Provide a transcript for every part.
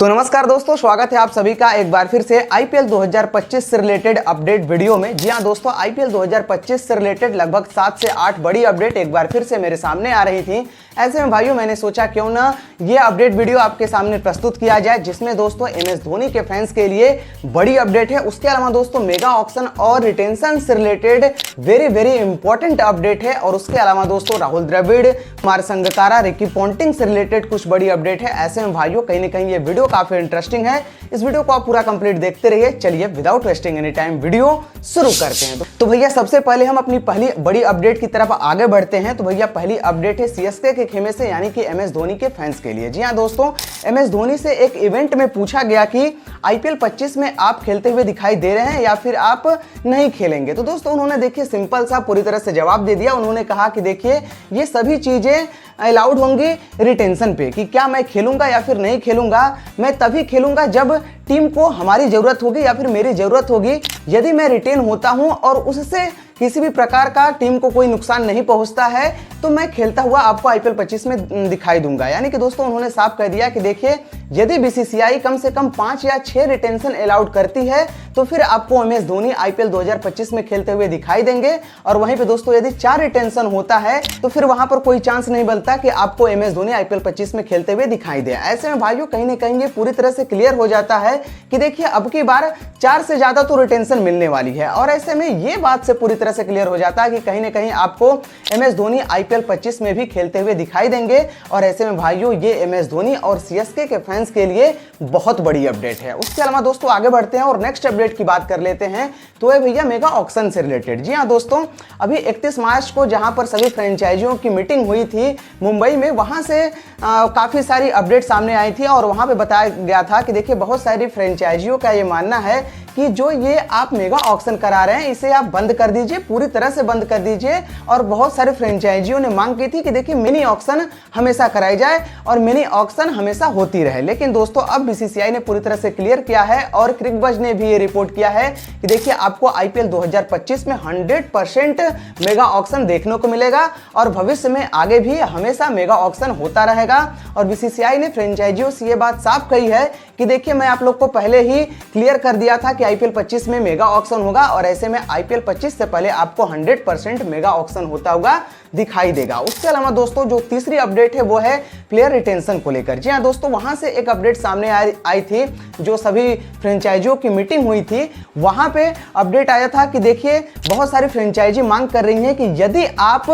तो नमस्कार दोस्तों, स्वागत है आप सभी का एक बार फिर से आईपीएल 2025 से रिलेटेड अपडेट वीडियो में। जी हां दोस्तों, आईपीएल 2025 से रिलेटेड लगभग 7 से 8 बड़ी अपडेट एक बार फिर से मेरे सामने आ रही थी। ऐसे में भाइयों मैंने सोचा क्यों ना ये अपडेट वीडियो आपके सामने प्रस्तुत किया जाए, जिसमें दोस्तों एमएस धोनी के फैंस के लिए बड़ी अपडेट है। उसके अलावा दोस्तों मेगा ऑक्शन और रिटेंशन से रिलेटेड वेरी इंपॉर्टेंट अपडेट है। और उसके अलावा दोस्तों राहुल द्रविड़, कुमार संगकारा, रिकी पॉन्टिंग से रिलेटेड कुछ बड़ी अपडेट है। ऐसे में भाइयों कहीं ना कहीं ये वीडियो काफी इंटरेस्टिंग है। इस वीडियो को आप पूरा कंप्लीट देखते रहिए। चलिए without wasting any time video शुरू करते हैं। तो भैया सबसे पहले हम अपनी पहली बड़ी अपडेट की तरफ आगे बढ़ते हैं। तो भैया पहली अपडेट है सीएसके के खेमे से, यानी कि एमएस धोनी के फैंस के लिए। जी हाँ दोस्तों, एमएस धोनी से एक इवेंट में पूछा गया कि आईपीएल 25 में आप खेलते हुए दिखाई दे रहे हैं या फिर आप नहीं खेलेंगे। तो दोस्तों उन्होंने देखिए सिंपल सा पूरी तरह से जवाब दे दिया। उन्होंने कहा कि देखिए ये सभी चीजें अलाउड होंगी रिटेंशन पे, कि क्या मैं खेलूंगा या फिर नहीं खेलूंगा। मैं तभी खेलूंगा जब टीम को हमारी जरूरत होगी या फिर मेरी जरूरत होगी। यदि मैं रिटेन होता हूं और उससे किसी भी प्रकार का टीम को कोई नुकसान नहीं पहुंचता है तो मैं खेलता हुआ आपको आईपीएल 25 में दिखाई दूंगा। यानी कि दोस्तों उन्होंने साफ कह दिया कि देखिए यदि बीसीसीआई कम से कम 5 या 6 रिटेंशन अलाउड करती है तो फिर आपको एमएस धोनी आईपीएल 2025 में खेलते हुए दिखाई देंगे। और वहीं पे दोस्तों यदि 4 रिटेंशन होता है तो फिर वहां पर कोई चांस नहीं बनता कि आपको एमएस धोनी आईपीएल 25 में खेलते हुए दिखाई दे। ऐसे में भाइयों कहीं ना कहीं ये पूरी तरह से क्लियर हो जाता है कि देखिए अब की बार 4 से ज्यादा तो रिटेंशन मिलने वाली है। और ऐसे में ये बात से पूरी तरह से क्लियर हो जाता है कि कहीं ना कहीं आपको एमएस धोनी आईपीएल 25 में भी खेलते हुए दिखाई देंगे। और ऐसे में भाइयों ये एमएस धोनी और सीएसके के फैंस के लिए बहुत बड़ी अपडेट है। उसके अलावा दोस्तों आगे बढ़ते हैं और नेक्स्ट अपडेट की बात कर लेते हैं। तो है भैया मेगा ऑक्शन से रिलेटेड। जी हाँ दोस्तों, अभी 31 मार्च को जहां पर सभी फ्रेंचाइजियों की मीटिंग हुई थी मुंबई में, वहां से काफी सारी अपडेट सामने आई थी। और वहां पे बताया गया था कि देखिए बहुत सारी फ्रेंचाइजियों का ये मानना है कि जो ये आप मेगा ऑक्शन करा रहे हैं इसे आप बंद कर दीजिए, पूरी तरह से बंद कर दीजिए। और बहुत सारे फ्रेंचाइजियों ने मांग की थी कि देखिए मिनी ऑक्शन हमेशा कराई जाए और मिनी ऑक्शन हमेशा होती रहे। लेकिन दोस्तों अब बीसीसीआई ने पूरी तरह से क्लियर किया है और क्रिकबज़ ने भी ये रिपोर्ट किया है कि देखिए आपको आईपीएल 2025 में 100% मेगा ऑक्शन देखने को मिलेगा और भविष्य में आगे भी हमेशा मेगा ऑक्शन होता रहेगा। और बीसीसीआई ने फ्रेंचाइजियों से ये बात साफ कही है कि देखिए मैं आप लोग को पहले ही क्लियर कर दिया था कि आईपीएल 25 में मेगा ऑक्शन होगा और ऐसे में आईपीएल 25 से पहले आपको 100% मेगा ऑक्शन होता हुआ दिखाई देगा। उसके अलावा दोस्तों जो तीसरी अपडेट है वो है प्लेयर रिटेंशन को लेकर। जी हाँ दोस्तों, वहां से एक अपडेट सामने आई थी। जो सभी फ्रेंचाइजियों की मीटिंग हुई थी वहां पे अपडेट आया था कि देखिए बहुत सारी फ्रेंचाइजी मांग कर रही हैं कि यदि आप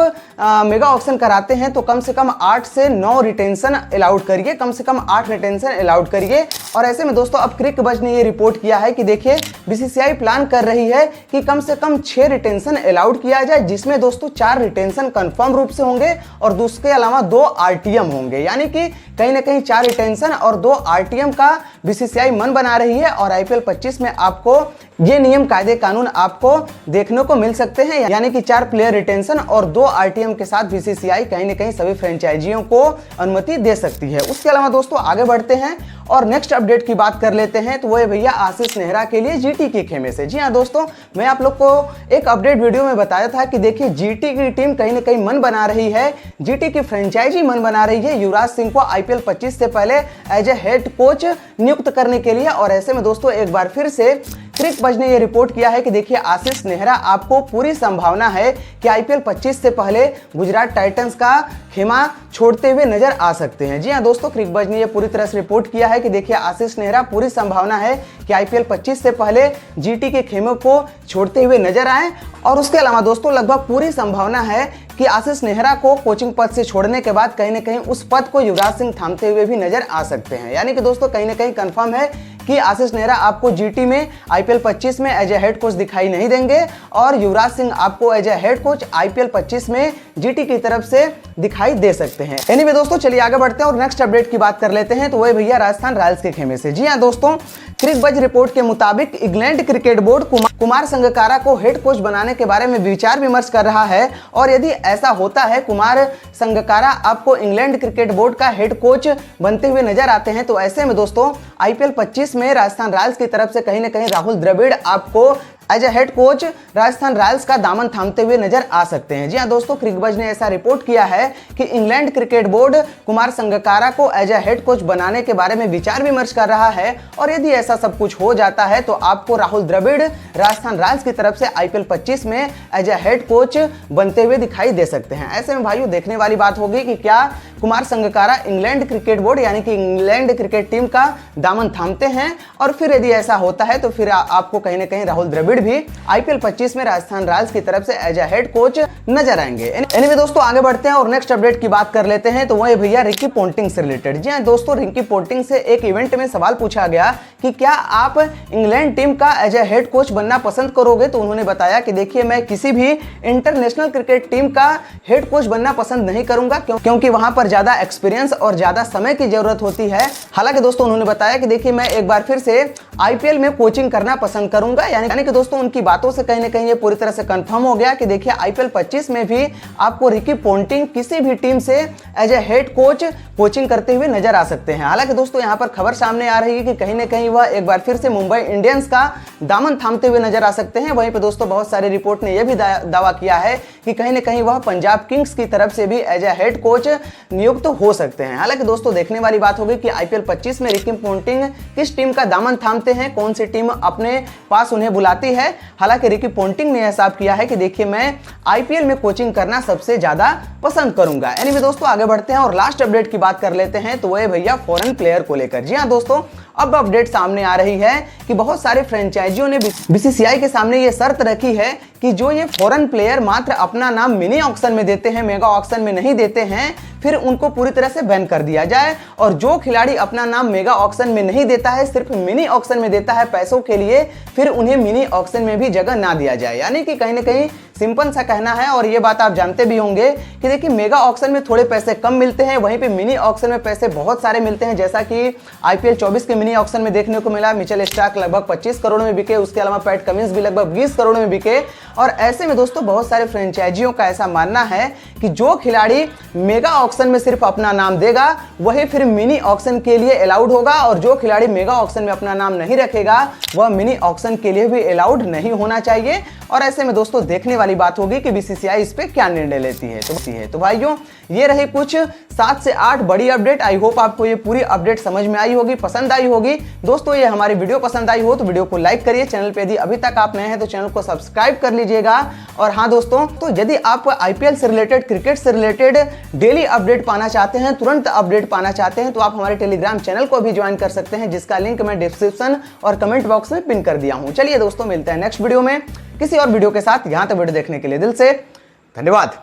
मेगा ऑक्शन कराते हैं तो कम से कम 8 से 9 रिटेंशन अलाउड करिए, कम से कम 8 रिटेंशन अलाउड करिए। और ऐसे में दोस्तों अब क्रिकबज़ ने ये रिपोर्ट किया है कि देखिए बीसीसीआई प्लान कर रही है कि कम से कम 6 रिटेंशन अलाउड किया जाए, जिसमें दोस्तों 4 रिटेंशन कंफर्म रूप से होंगे और उसके अलावा 2 आरटीएम होंगे। यानी कि कहीं ना कहीं 4 रिटेंशन और 2 आरटीएम का बीसीसीआई मन बना रही है। और आईपीएल 25 में आपको ये नियम कायदे कानून आपको देखने को मिल सकते हैं। यानी कि 4 प्लेयर रिटेंशन और 2 आरटीएम के साथ बीसीसीआई कहीं ना कहीं सभी फ्रेंचाइजियों को अनुमति दे सकती है। उसके अलावा दोस्तों आगे बढ़ते हैं और नेक्स्ट अपडेट की बात कर लेते हैं। तो वो है भैया आशीष नेहरा के लिए जीटी के खेमे से। जी हाँ दोस्तों, मैं आप लोग को एक अपडेट वीडियो में बताया था कि देखिए जीटी की टीम कहीं ना कहीं मन बना रही है, जीटी की फ्रेंचाइजी मन बना रही है युवराज सिंह को आईपीएल 25 से पहले एज ए हेड कोच नियुक्त करने के लिए। और ऐसे में दोस्तों एक बार फिर से क्रिकबज़ ने यह रिपोर्ट किया है कि देखिए आशीष नेहरा आपको पूरी संभावना है कि आईपीएल 25 से पहले गुजरात टाइटंस का खेमा छोड़ते हुए नजर आ सकते हैं। जी हाँ दोस्तों, क्रिकबज़ ने यह पूरी तरह से रिपोर्ट किया है कि देखिए आशीष नेहरा पूरी संभावना है कि आईपीएल 25 से पहले जीटी के खेमे को छोड़ते हुए नजर आए। और उसके अलावा दोस्तों लगभग पूरी संभावना है कि आशीष नेहरा को कोचिंग पद से छोड़ने के बाद कहीं ना कहीं उस पद को युवराज सिंह थामते हुए भी नजर आ सकते हैं। यानी कि दोस्तों कहीं ना कहीं कंफर्म है कि आशीष नेहरा आपको जीटी में आईपीएल 25 में एज ए हेड कोच दिखाई नहीं देंगे और युवराज सिंह आपको as a head coach IPL 25 में जीटी की तरफ से दिखाई दे सकते हैं। एनीवे दोस्तों चलिए आगे बढ़ते हैं और नेक्स्ट अपडेट की बात कर लेते हैं। तो वह भैया राजस्थान रॉयल्स के खेमे से। जी हाँ दोस्तों, क्रिकबज़ रिपोर्ट के मुताबिक England cricket board Kumar Sangakkara को हेड कोच बनाने के बारे में विचार विमर्श कर रहा है। और यदि ऐसा होता है, कुमार संगकारा आपको इंग्लैंड क्रिकेट बोर्ड का हेड कोच बनते हुए नजर आते हैं, तो ऐसे में दोस्तों आईपीएल 25 में राजस्थान रॉयल्स की तरफ से कहीं ना कहीं राहुल द्रविड़ आपको as a head coach Rajasthan Royals का दामन थामते हुए नजर आ सकते हैं। जी हां दोस्तों, क्रिकबज़ ने ऐसा रिपोर्ट किया है कि England cricket board Kumar Sangakkara को एज ए हेड कोच बनाने के बारे में विचार विमर्श कर रहा है और यदि ऐसा सब कुछ हो जाता है तो आपको राहुल द्रविड़ राजस्थान रॉयल्स की तरफ से IPL 25 में एज ए हेड कोच बनते हुए दिखाई दे सकते हैं। ऐसे में भाइयों देखने वाली बात होगी कि क्या Kumar Sangakkara England cricket board यानी कि इंग्लैंड क्रिकेट टीम का दामन थामते हैं और फिर यदि ऐसा होता है तो फिर आपको कहीं ना कहीं राहुल द्रविड़ भी IPL 25 में राजस्थान रॉयल्स की तरफ से एज ए हेड कोच नजर आएंगे। एनीवे दोस्तों, आगे बढ़ते हैं और नेक्स्ट अपडेट की बात कर लेते हैं। तो वह भैया रिकी पोंटिंग से रिलेटेड। जी हां दोस्तों, रिकी पोंटिंग से एक इवेंट में सवाल पूछा गया कि क्या आप इंग्लैंड टीम का एज ए हेड कोच बनना पसंद करोगे, तो उन्होंने बताया कि देखिए मैं किसी भी इंटरनेशनल क्रिकेट टीम का हेड कोच बनना पसंद नहीं करूंगा क्योंकि वहां पर ज्यादा एक्सपीरियंस और ज्यादा समय की जरूरत होती है। हालांकि दोस्तों उन्होंने बताया कि देखिए मैं एक बार फिर से IPL में कोचिंग करना पसंद करूंगा, यानी कि दोस्तों उनकी बातों से कहीं ना कहीं ये पूरी तरह से कंफर्म हो गया कि देखिए IPL 25 में भी आपको रिकी पोंटिंग किसी भी टीम से as a head coach coaching करते हुए नजर आ सकते हैं। हालांकि दोस्तों यहाँ पर खबर सामने आ रही है कि कहीं ना कहीं वह एक बार फिर से मुंबई इंडियंस का दामन थामते हुए नजर आ सकते हैं। वहीं पे दोस्तों बहुत सारे रिपोर्ट ने यह भी दावा किया है कि कहीं ना कहीं वह पंजाब किंग्स की तरफ से भी एज ए हेड कोच नियुक्त हो सकते हैं। हालांकि दोस्तों देखने वाली बात होगी कि IPL 25 में रिकी पोंटिंग किस टीम का दामन थामते हैं, कौन सी टीम अपने पास उन्हें बुलाती है। हालांकि रिकी पोंटिंग ने हिसाब किया है कि देखिए मैं IPL में कोचिंग करना सबसे ज्यादा पसंद करूंगा। एनीवे दोस्तों आगे बढ़ते हैं और लास्ट अपडेट की बात कर लेते हैं। तो वह भैया फॉरेन प्लेयर को लेकर। जी हां दोस्तों, अब अपडेट सामने आ रही है कि बहुत सारे फ्रेंचाइजियों ने BCCI के सामने ये शर्त रखी है कि जो ये फॉरेन प्लेयर मात्र अपना नाम मिनी ऑक्शन में देते हैं, मेगा ऑक्शन में नहीं देते हैं, फिर उनको पूरी तरह से बैन कर दिया जाए। और जो खिलाड़ी अपना नाम मेगा ऑक्शन में नहीं देता है, सिर्फ मिनी ऑक्शन में देता है पैसों के लिए, फिर उन्हें मिनी ऑक्शन में भी जगह ना दिया जाए। यानी कि कहीं ना कहीं सिंपल सा कहना है और ये बात आप जानते भी होंगे कि देखिए मेगा ऑक्शन में थोड़े पैसे कम मिलते हैं, वहीं पे मिनी ऑक्शन में पैसे बहुत सारे मिलते हैं। जैसा कि IPL 24 के मिनी ऑक्शन में देखने को मिला, मिचेल स्टार्क लगभग 25 करोड़ में बिके, उसके अलावा पैट कमिंस भी लगभग 20 करोड़ में बिके। और ऐसे में दोस्तों बहुत सारे फ्रेंचाइजियों का ऐसा मानना है कि जो खिलाड़ी मेगा ऑक्शन में सिर्फ अपना नाम देगा वही फिर मिनी ऑक्शन के लिए अलाउड होगा, और जो खिलाड़ी मेगा ऑक्शन में अपना नाम नहीं रखेगा वह मिनी ऑक्शन के लिए भी अलाउड नहीं होना चाहिए। और ऐसे में दोस्तों देखने वाली बात होगी कि BCCI इस पे क्या निर्णय लेती है। तो भाइयों ये रही कुछ 7 से 8 बड़ी अपडेट। आई होप आपको ये पूरी अपडेट समझ में आई होगी, पसंद आई होगी। दोस्तों ये हमारी वीडियो पसंद आई हो तो वीडियो को लाइक करिए, चैनल पे यदि अभी तक आप नए हैं तो चैनल को सब्सक्राइब कर लीजिएगा। और हाँ दोस्तों, तो यदि आप IPL से रिलेटेड, क्रिकेट से रिलेटेड डेली अपडेट पाना चाहते हैं, तुरंत अपडेट पाना चाहते हैं, तो आप हमारे टेलीग्राम चैनल को भी ज्वाइन कर सकते हैं, जिसका लिंक मैं डिस्क्रिप्शन और कमेंट बॉक्स में पिन कर दिया हूं। चलिए दोस्तों मिलते हैं नेक्स्ट वीडियो में किसी और वीडियो के साथ। यहां तक वीडियो देखने के लिए दिल से धन्यवाद।